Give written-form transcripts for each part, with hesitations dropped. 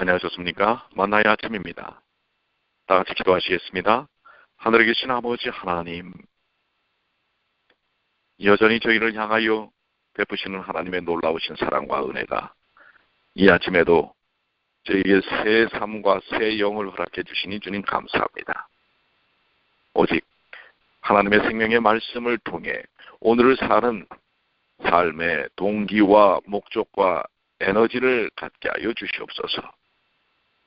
안녕하셨습니까? 만나의 아침입니다. 다 같이 기도하시겠습니다. 하늘에 계신 아버지 하나님, 여전히 저희를 향하여 베푸시는 하나님의 놀라우신 사랑과 은혜가 이 아침에도 저희에게 새 삶과 새 영을 허락해 주시니 주님 감사합니다. 오직 하나님의 생명의 말씀을 통해 오늘을 사는 삶의 동기와 목적과 에너지를 갖게 하여 주시옵소서.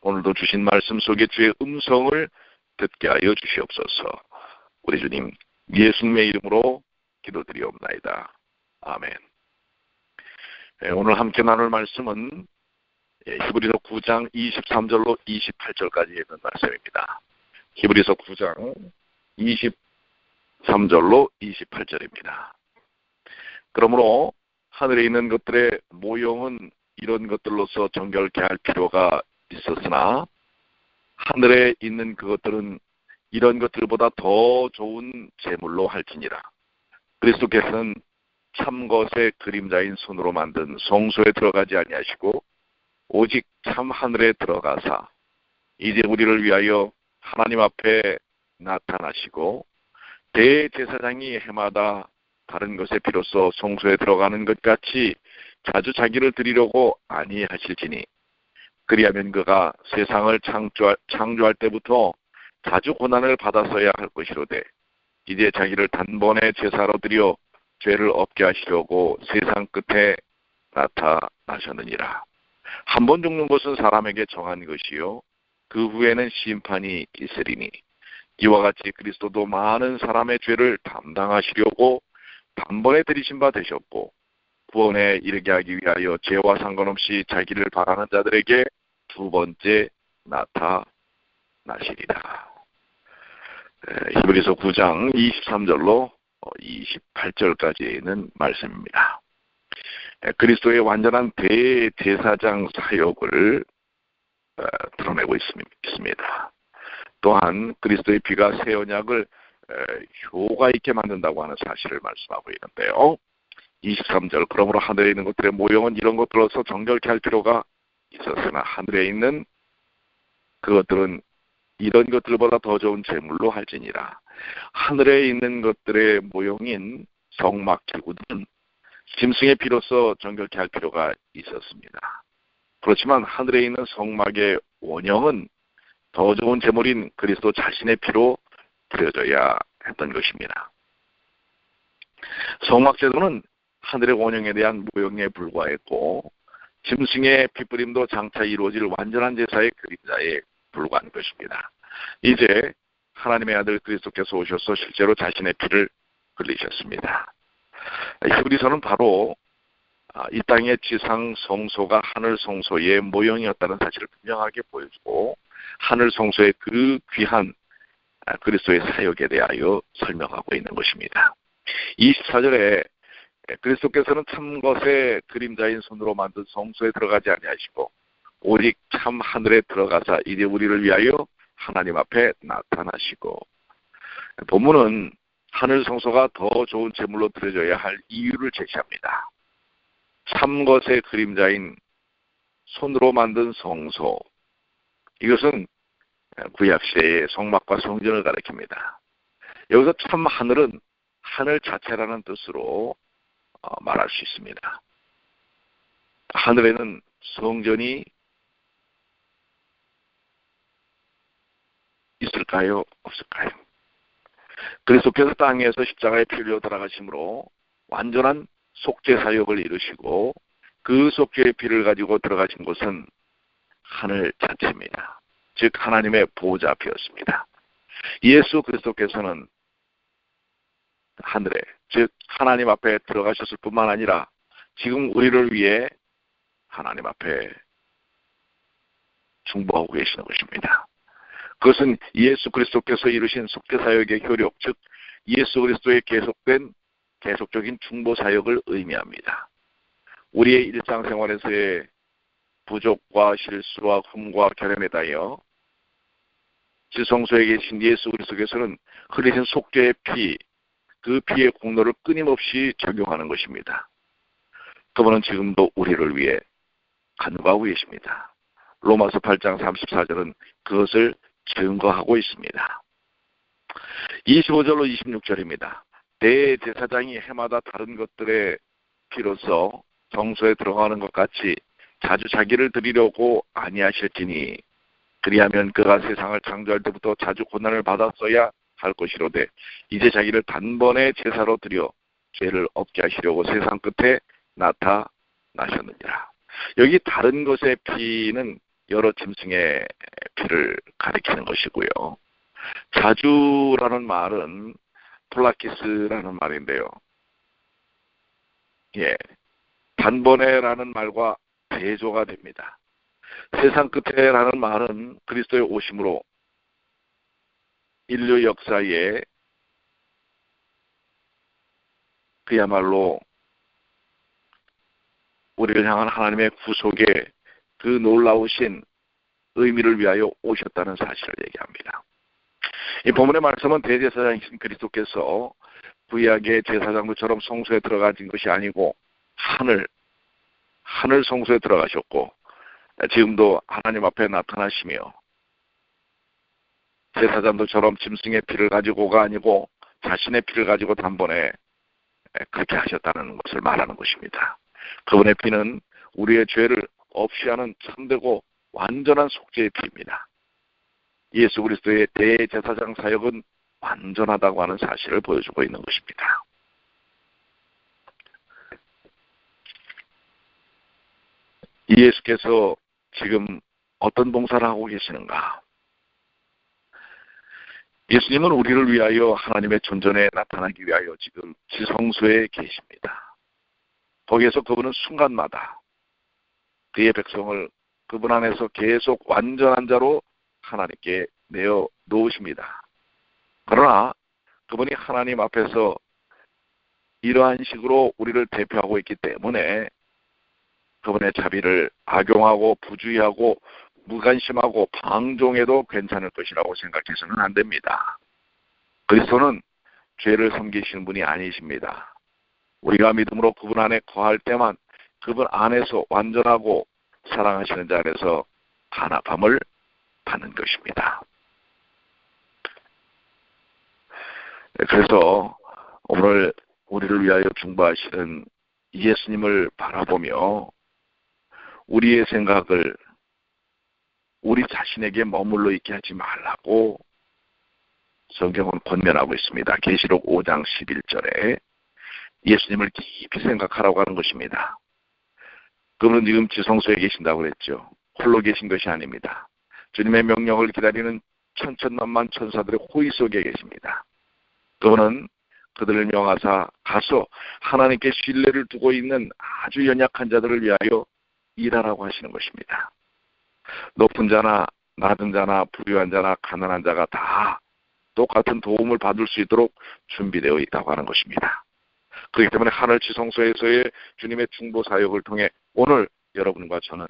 오늘도 주신 말씀 속에 주의 음성을 듣게 하여 주시옵소서. 우리 주님 예수님의 이름으로 기도드리옵나이다. 아멘. 오늘 함께 나눌 말씀은 히브리서 9장 23절로 28절까지 있는 말씀입니다. 히브리서 9장 23절로 28절입니다. 그러므로 하늘에 있는 것들의 모형은 이런 것들로서 정결케 할 필요가 있었으나 하늘에 있는 그것들은 이런 것들보다 더 좋은 제물로 할지니라. 그리스도께서는 참것의 그림자인 손으로 만든 성소에 들어가지 아니하시고 오직 참 하늘에 들어가사 이제 우리를 위하여 하나님 앞에 나타나시고 대제사장이 해마다 다른 것에 비로소 성소에 들어가는 것 같이 자주 자기를 드리려고 아니하실지니 그리하면 그가 세상을 창조할 때부터 자주 고난을 받았어야 할 것이로되 이제 자기를 단번에 제사로 드려 죄를 없게 하시려고 세상 끝에 나타나셨느니라. 한 번 죽는 것은 사람에게 정한 것이요 그 후에는 심판이 있으리니 이와 같이 그리스도도 많은 사람의 죄를 담당하시려고 단번에 들이신 바 되셨고 구원에 이르게 하기 위하여 죄와 상관없이 자기를 바라는 자들에게 두 번째 나타나시리라. 히브리서 9장 23절로 28절까지 있는 말씀입니다. 그리스도의 완전한 대제사장 사역을 드러내고 있습니다. 또한 그리스도의 피가 새 언약을 효과 있게 만든다고 하는 사실을 말씀하고 있는데요. 23절 그러므로 하늘에 있는 것들의 모형은 이런 것들로서 정결케 할 필요가 있었으나 하늘에 있는 그것들은 이런 것들보다 더 좋은 제물로 할지니라. 하늘에 있는 것들의 모형인 성막기구들은 짐승의 피로서 정결케 할 필요가 있었습니다. 그렇지만 하늘에 있는 성막의 원형은 더 좋은 제물인 그리스도 자신의 피로 드려져야 했던 것입니다. 성막제도는 하늘의 원형에 대한 모형에 불과했고 짐승의 피뿌림도 장차 이루어질 완전한 제사의 그림자에 불과한 것입니다. 이제 하나님의 아들 그리스도께서 오셔서 실제로 자신의 피를 흘리셨습니다. 히브리서는 바로 이 땅의 지상 성소가 하늘 성소의 모형이었다는 사실을 분명하게 보여주고 하늘 성소의 그 귀한 그리스도의 사역에 대하여 설명하고 있는 것입니다. 24절에 그리스도께서는 참것의 그림자인 손으로 만든 성소에 들어가지 아니하시고 오직 참 하늘에 들어가사 이제 우리를 위하여 하나님 앞에 나타나시고 본문은 하늘 성소가 더 좋은 제물로 드려져야 할 이유를 제시합니다. 참것의 그림자인 손으로 만든 성소, 이것은 구약시대의 성막과 성전을 가리킵니다. 여기서 참 하늘은 하늘 자체라는 뜻으로 말할 수 있습니다. 하늘에는 성전이 있을까요? 없을까요? 그리스도께서 땅에서 십자가에 피 흘려 돌아가심으로 완전한 속죄 사역을 이루시고 그 속죄의 피를 가지고 들어가신 곳은 하늘 자체입니다. 즉 하나님의 보좌 앞이었습니다. 예수 그리스도께서는 하늘에 즉 하나님 앞에 들어가셨을 뿐만 아니라 지금 우리를 위해 하나님 앞에 중보하고 계시는 것입니다. 그것은 예수 그리스도께서 이루신 속죄 사역의 효력, 즉 예수 그리스도의 계속적인 중보 사역을 의미합니다. 우리의 일상생활에서의 부족과 실수와 흠과 결함에 대하여 지성소에 계신 예수 그리스도께서는 흘리신 속죄의 피, 그 피의 공로를 끊임없이 적용하는 것입니다. 그분은 지금도 우리를 위해 간구하고 계십니다. 로마서 8장 34절은 그것을 증거하고 있습니다. 25절로 26절입니다. 대제사장이 해마다 다른 것들의 피로써 성소에 들어가는 것 같이 자주 자기를 드리려고 아니하실지니 그리하면 그가 세상을 창조할 때부터 자주 고난을 받았어야 할 것이로되 이제 자기를 단번에 제사로 드려 죄를 없게 하시려고 세상 끝에 나타나셨느니라. 여기 다른 것의 피는 여러 짐승의 피를 가리키는 것이고요. 자주라는 말은 폴라키스라는 말인데요. 단번에라는 말과 대조가 됩니다. 세상 끝에라는 말은 그리스도의 오심으로 인류 역사에 그야말로 우리를 향한 하나님의 구속의 그 놀라우신 의미를 위하여 오셨다는 사실을 얘기합니다. 이 본문의 말씀은 대제사장이신 그리스도께서 구약의 제사장들처럼 성소에 들어가신 것이 아니고 하늘 성소에 들어가셨고 지금도 하나님 앞에 나타나시며 제사장들처럼 짐승의 피를 가지고가 아니고 자신의 피를 가지고 단번에 그렇게 하셨다는 것을 말하는 것입니다. 그분의 피는 우리의 죄를 없이 하는 참되고 완전한 속죄의 피입니다. 예수 그리스도의 대제사장 사역은 완전하다고 하는 사실을 보여주고 있는 것입니다. 예수께서 지금 어떤 봉사를 하고 계시는가? 예수님은 우리를 위하여 하나님의 존전에 나타나기 위하여 지금 지성소에 계십니다. 거기에서 그분은 순간마다 그의 백성을 그분 안에서 계속 완전한 자로 하나님께 내어 놓으십니다. 그러나 그분이 하나님 앞에서 이러한 식으로 우리를 대표하고 있기 때문에 그분의 자비를 악용하고 부주의하고 무관심하고 방종해도 괜찮을 것이라고 생각해서는 안 됩니다. 그리스도는 죄를 섬기시는 분이 아니십니다. 우리가 믿음으로 그분 안에 거할 때만 그분 안에서 완전하고 사랑하시는 자 안에서 단합함을 받는 것입니다. 그래서 오늘 우리를 위하여 중보하시는 예수님을 바라보며 우리의 생각을 우리 자신에게 머물러 있게 하지 말라고 성경은 권면하고 있습니다. 계시록 5장 11절에 예수님을 깊이 생각하라고 하는 것입니다. 그분은 지금 지성소에 계신다고 그랬죠. 홀로 계신 것이 아닙니다. 주님의 명령을 기다리는 천천만만 천사들의 호의 속에 계십니다. 그분은 그들을 명하사 가서 하나님께 신뢰를 두고 있는 아주 연약한 자들을 위하여 일하라고 하시는 것입니다. 높은 자나 낮은 자나 부유한 자나 가난한 자가 다 똑같은 도움을 받을 수 있도록 준비되어 있다고 하는 것입니다. 그렇기 때문에 하늘 지성소에서의 주님의 중보 사역을 통해 오늘 여러분과 저는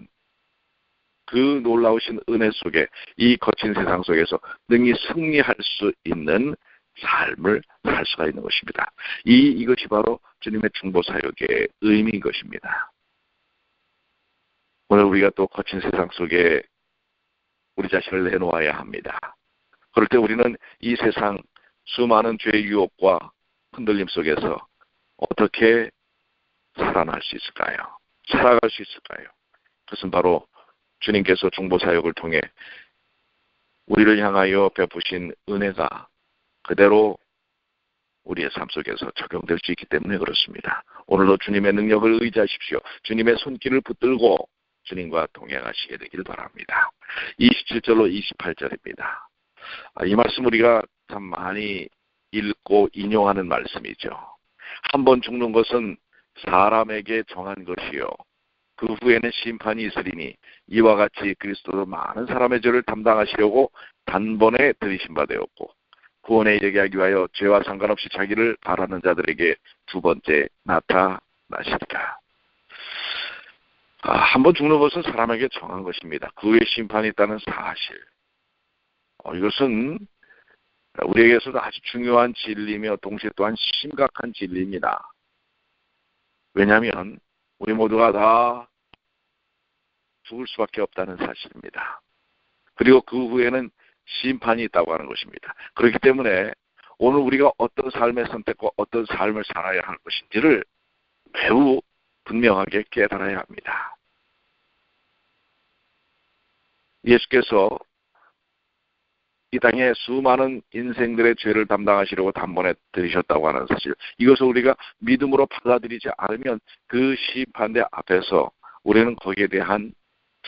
그 놀라우신 은혜 속에 이 거친 세상 속에서 능히 승리할 수 있는 삶을 살 수가 있는 것입니다. 이것이 바로 주님의 중보 사역의 의미인 것입니다. 오늘 우리가 또 거친 세상 속에 우리 자신을 내놓아야 합니다. 그럴 때 우리는 이 세상 수많은 죄의 유혹과 흔들림 속에서 어떻게 살아날 수 있을까요? 살아갈 수 있을까요? 그것은 바로 주님께서 중보 사역을 통해 우리를 향하여 베푸신 은혜가 그대로 우리의 삶 속에서 적용될 수 있기 때문에 그렇습니다. 오늘도 주님의 능력을 의지하십시오. 주님의 손길을 붙들고 주님과 동행하시게 되길 바랍니다. 27절로 28절입니다. 이 말씀 우리가 참 많이 읽고 인용하는 말씀이죠. 한 번 죽는 것은 사람에게 정한 것이요 그 후에는 심판이 있으리니 이와 같이 그리스도도 많은 사람의 죄를 담당하시려고 단번에 들이신 바 되었고 구원에 이르게 하기 위하여 죄와 상관없이 자기를 바라는 자들에게 두 번째 나타나시리라. 한 번 죽는 것은 사람에게 정한 것입니다. 그 후에 심판이 있다는 사실. 이것은 우리에게서도 아주 중요한 진리이며 동시에 또한 심각한 진리입니다. 왜냐하면 우리 모두가 다 죽을 수밖에 없다는 사실입니다. 그리고 그 후에는 심판이 있다고 하는 것입니다. 그렇기 때문에 오늘 우리가 어떤 삶의 선택과 어떤 삶을 살아야 할 것인지를 매우 분명하게 깨달아야 합니다. 예수께서 이 땅에 수많은 인생들의 죄를 담당하시려고 단번에 들이셨다고 하는 사실, 이것을 우리가 믿음으로 받아들이지 않으면 그 심판대 앞에서 우리는 거기에 대한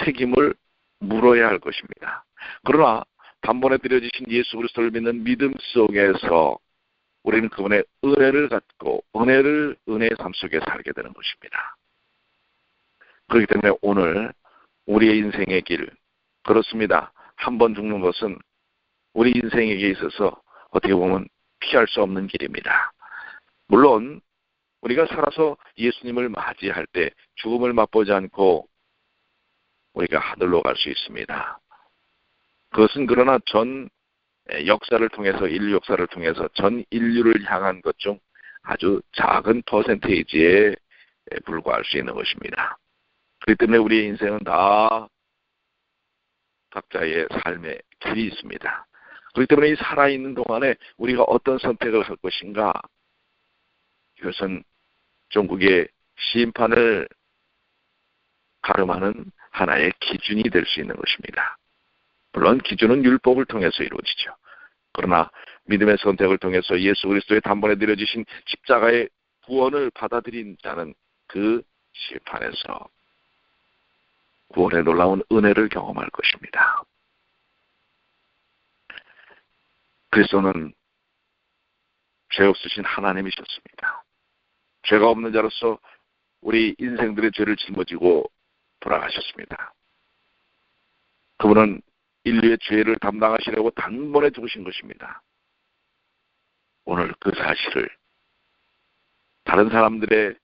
책임을 물어야 할 것입니다. 그러나 단번에 드려지신 예수 그리스도를 믿는 믿음 속에서 우리는 그분의 은혜를 갖고 은혜의 삶 속에 살게 되는 것입니다. 그렇기 때문에 오늘 우리의 인생의 길, 그렇습니다. 한 번 죽는 것은 우리 인생에게 있어서 어떻게 보면 피할 수 없는 길입니다. 물론 우리가 살아서 예수님을 맞이할 때 죽음을 맛보지 않고 우리가 하늘로 갈 수 있습니다. 그것은 그러나 전 역사를 통해서, 인류 역사를 통해서 전 인류를 향한 것 중 아주 작은 퍼센테이지에 불과할 수 있는 것입니다. 그렇기 때문에 우리의 인생은 다 각자의 삶의 길이 있습니다. 그렇기 때문에 이 살아있는 동안에 우리가 어떤 선택을 할 것인가, 이것은 종국의 심판을 가름하는 하나의 기준이 될 수 있는 것입니다. 물론 기준은 율법을 통해서 이루어지죠. 그러나 믿음의 선택을 통해서 예수 그리스도의 단번에 드려지신 십자가의 구원을 받아들인 자는 그 심판에서 구원의 놀라운 은혜를 경험할 것입니다. 그리스도는 죄 없으신 하나님이셨습니다. 죄가 없는 자로서 우리 인생들의 죄를 짊어지고 돌아가셨습니다. 그분은 인류의 죄를 담당하시려고 단번에 죽으신 것입니다. 오늘 그 사실을 다른 사람들의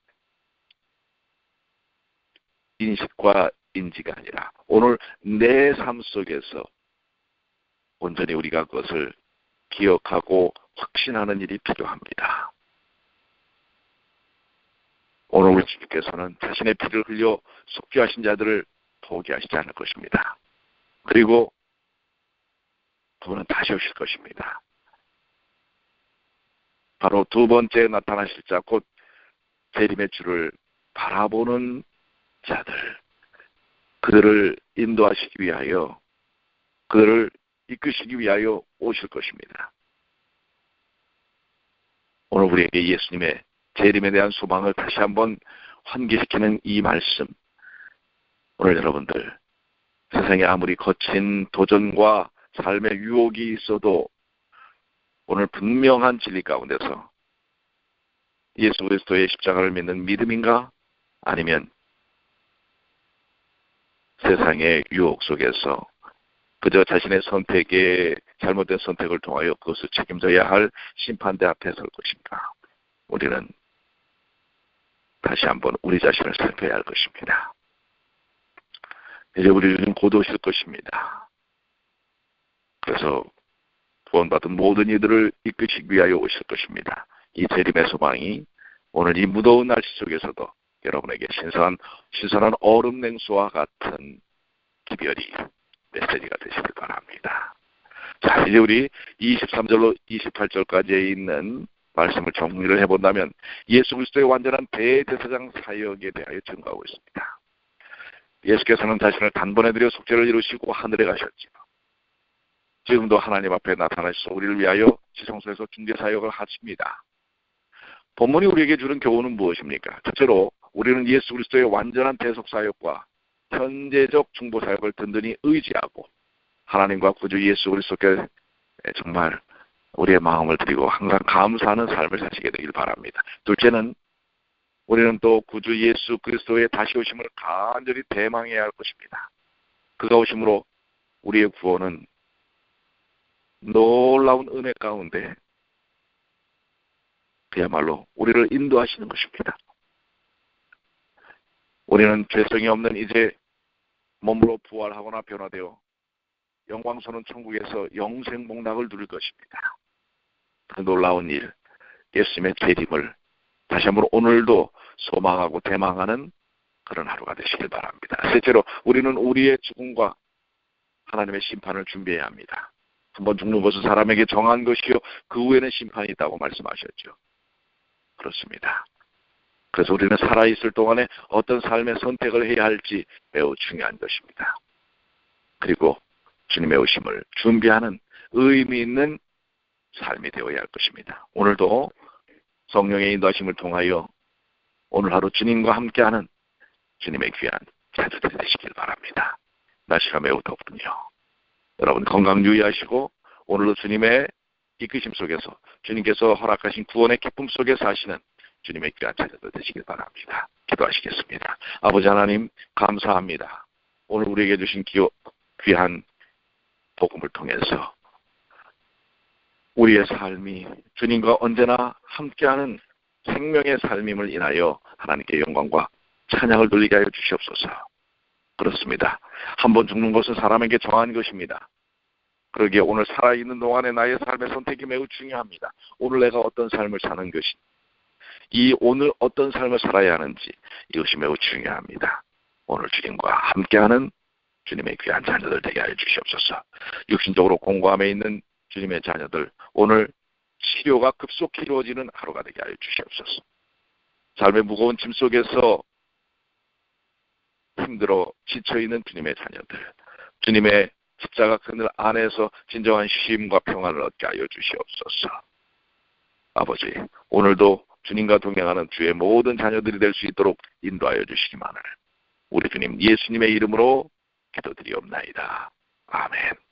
인식과 인지가 아니라 오늘 내 삶 속에서 온전히 우리가 그것을 기억하고 확신하는 일이 필요합니다. 오늘 우리 주께서는 자신의 피를 흘려 속죄하신 자들을 포기하시지 않을 것입니다. 그리고 그분은 다시 오실 것입니다. 바로 두 번째 나타나실 자, 곧 재림의 주를 바라보는 자들, 그들을 인도하시기 위하여, 그들을 이끄시기 위하여 오실 것입니다. 오늘 우리에게 예수님의 재림에 대한 소망을 다시 한번 환기시키는 이 말씀, 오늘 여러분들 세상에 아무리 거친 도전과 삶의 유혹이 있어도 오늘 분명한 진리 가운데서 예수 그리스도의 십자가를 믿는 믿음인가, 아니면 세상의 유혹 속에서 그저 자신의 선택에 잘못된 선택을 통하여 그것을 책임져야 할 심판대 앞에 설 것인가, 우리는 다시 한번 우리 자신을 살펴야 할 것입니다. 이제 우리는 곧 오실 것입니다. 그래서 구원받은 모든 이들을 이끄시기 위하여 오실 것입니다. 이 재림의 소망이 오늘 이 무더운 날씨 속에서도 여러분에게 신선한 얼음 냉수와 같은 기별이 메시지가 되시길 바랍니다. 자, 이제 우리 23절로 28절까지에 있는 말씀을 정리를 해본다면 예수 그리스도의 완전한 대제사장 사역에 대하여 증거하고 있습니다. 예수께서는 자신을 단번에 들여 속죄를 이루시고 하늘에 가셨지만 지금도 하나님 앞에 나타나셔서 우리를 위하여 지성소에서 중재사역을 하십니다. 본문이 우리에게 주는 교훈은 무엇입니까? 첫째로 우리는 예수 그리스도의 완전한 대속사역과 현재적 중보사역을 든든히 의지하고 하나님과 구주 예수 그리스도께 정말 우리의 마음을 드리고 항상 감사하는 삶을 사시게 되길 바랍니다. 둘째는 우리는 또 구주 예수 그리스도의 다시 오심을 간절히 대망해야 할 것입니다. 그가 오심으로 우리의 구원은 놀라운 은혜 가운데 그야말로 우리를 인도하시는 것입니다. 우리는 죄성이 없는 이제 몸으로 부활하거나 변화되어 영광스러운 천국에서 영생 복락을 누릴 것입니다. 그 놀라운 일, 예수님의 재림을 다시 한번 오늘도 소망하고 대망하는 그런 하루가 되시길 바랍니다. 셋째로 우리는 우리의 죽음과 하나님의 심판을 준비해야 합니다. 한번 죽는 것은 사람에게 정한 것이요 그 후에는 심판이 있다고 말씀하셨죠. 그렇습니다. 그래서 우리는 살아있을 동안에 어떤 삶의 선택을 해야 할지 매우 중요한 것입니다. 그리고 주님의 오심을 준비하는 의미 있는 삶이 되어야 할 것입니다. 오늘도 성령의 인도하심을 통하여 오늘 하루 주님과 함께하는 주님의 귀한 자녀들이 되시길 바랍니다. 날씨가 매우 덥군요. 여러분 건강 유의하시고 오늘도 주님의 이끄심 속에서 주님께서 허락하신 구원의 기쁨 속에 사시는 주님의 귀한 자녀들 되시길 바랍니다. 기도하시겠습니다. 아버지 하나님 감사합니다. 오늘 우리에게 주신 귀한 복음을 통해서 우리의 삶이 주님과 언제나 함께하는 생명의 삶임을 인하여 하나님께 영광과 찬양을 돌리게 하여 주시옵소서. 그렇습니다. 한번 죽는 것은 사람에게 정한 것입니다. 그러기에 오늘 살아있는 동안에 나의 삶의 선택이 매우 중요합니다. 오늘 내가 어떤 삶을 사는 것이 이 오늘 어떤 삶을 살아야 하는지 이것이 매우 중요합니다. 오늘 주님과 함께하는 주님의 귀한 자녀들 되게 하여 주시옵소서. 육신적으로 공고함에 있는 주님의 자녀들 오늘 치료가 급속히 이루어지는 하루가 되게 하여 주시옵소서. 삶의 무거운 짐 속에서 힘들어 지쳐있는 주님의 자녀들 주님의 십자가 그늘 안에서 진정한 쉼과 평안을 얻게 하여 주시옵소서. 아버지 오늘도 주님과 동행하는 주의 모든 자녀들이 될 수 있도록 인도하여 주시기만을 우리 주님 예수님의 이름으로 기도드리옵나이다. 아멘.